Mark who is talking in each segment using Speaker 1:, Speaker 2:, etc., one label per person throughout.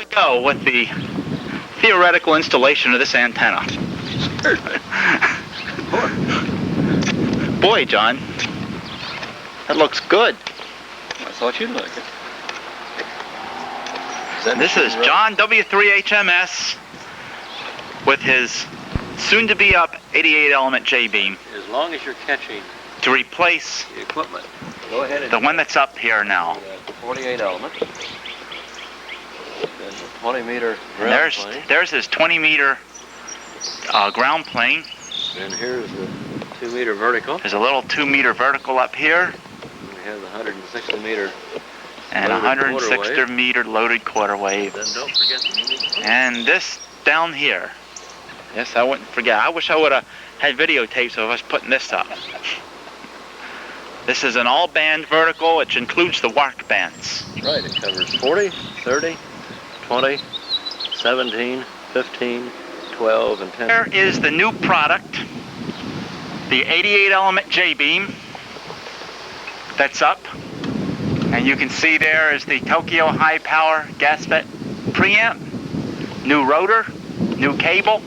Speaker 1: we go with the theoretical installation of this antenna. Boy, John, that looks good.
Speaker 2: I thought you'd like it.
Speaker 1: This is John W3HMS with his soon-to-be up 88 element J-beam.
Speaker 2: As long as you're catching
Speaker 1: to replace
Speaker 2: the equipment. Go ahead and
Speaker 1: the one that's up here now.
Speaker 2: 48 element. Then the 20 meter ground plane.
Speaker 1: There's his 20 meter ground plane.
Speaker 2: And here's the 2 meter vertical.
Speaker 1: There's a little 2 meter vertical up here.
Speaker 2: We have the 160 meter
Speaker 1: and 160 meter loaded quarter wave.
Speaker 2: Then don't forget the
Speaker 1: and this down here. Yes, I wouldn't forget. I wish I would have had videotapes of us putting this up. This is an all-band vertical, which includes the WARC bands.
Speaker 2: Right, it covers 40, 30, 20, 17, 15, 12, and 10.
Speaker 1: There is the new product, the 88 element J-beam that's up. And you can see there is the Tokyo high power gas vet preamp, new rotor, new cable.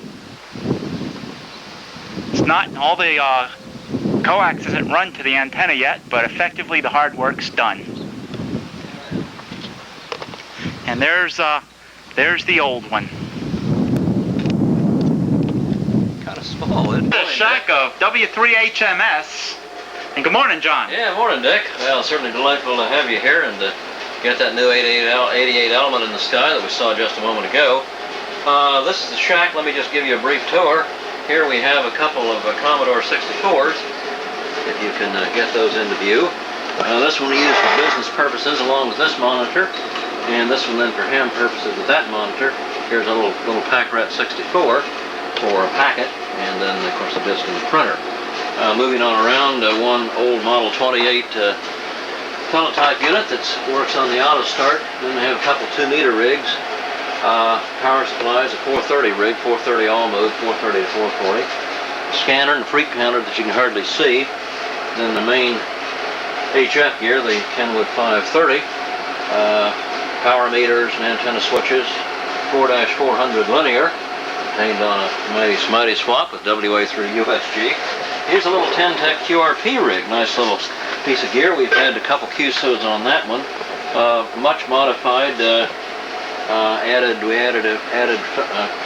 Speaker 1: It's not, all the coax isn't run to the antenna yet, but effectively the hard work's done. And there's the old one.
Speaker 2: Kind of small, isn't it?
Speaker 1: The shack of W3HMS. And good morning, John.
Speaker 2: Yeah, morning, Dick. Well, certainly delightful to have you here and to get that new 88 element in the sky that we saw just a moment ago. This is the shack. Let me just give you a brief tour. Here we have a couple of Commodore 64s, if you can get those into view. This one we use for business purposes along with this monitor, and this one then for ham purposes with that monitor. Here's a little Packrat 64 for a packet, and then of course the disc and the printer. Moving on around, one old Model 28 teletype unit that works on the auto start. Then we have a couple 2 meter rigs. Power supplies, a 430 rig, 430 all mode, 430 to 440. Scanner and freak counter that you can hardly see. Then the main HF gear, the Kenwood 530. Power meters and antenna switches, 4-400 linear, contained on a mighty swap with WA3 Here's a little Ten-Tech QRP rig, nice little piece of gear. We've had a couple QSOs on that one, much modified. We added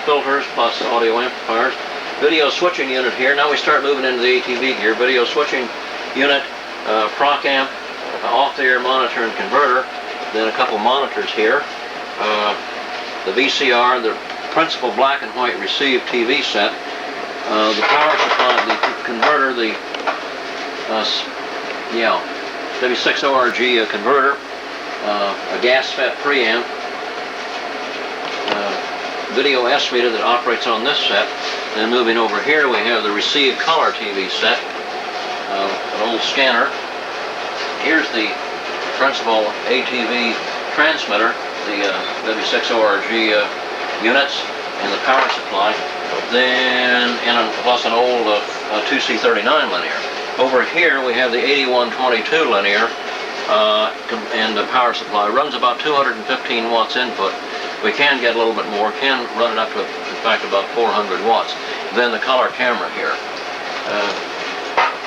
Speaker 2: filters plus audio amplifiers. Video switching unit here. Now we start moving into the ATV gear. Video switching unit, proc amp, off-the-air monitor and converter. Then a couple monitors here. The VCR, the principal black and white receive TV set. The power supply, the converter, the W6ORG converter, a gas FET preamp, video S meter that operates on this set. Then moving over here we have the receive color TV set, an old scanner. Here's the principal ATV transmitter, the W6ORG units, and the power supply. Then, plus an old 2C39 linear. Over here we have the 8122 linear, and the power supply. Runs about 215 watts input. We can get a little bit more, can run it up to, in fact, about 400 watts. Then the color camera here.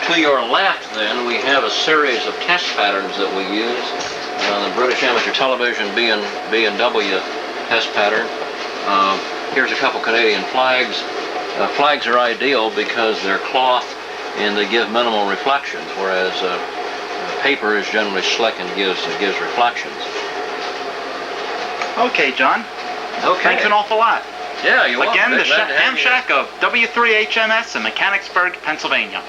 Speaker 2: To your left, then, we have a series of test patterns that we use. The British Amateur Television B&W test pattern. Here's a couple Canadian flags. Flags are ideal because they're cloth and they give minimal reflections, whereas paper is generally slick and gives reflections.
Speaker 1: Okay, John.
Speaker 2: Okay.
Speaker 1: Thanks an awful lot.
Speaker 2: Yeah, you're welcome.
Speaker 1: Again, the ham shack of W3HMS in Mechanicsburg, Pennsylvania.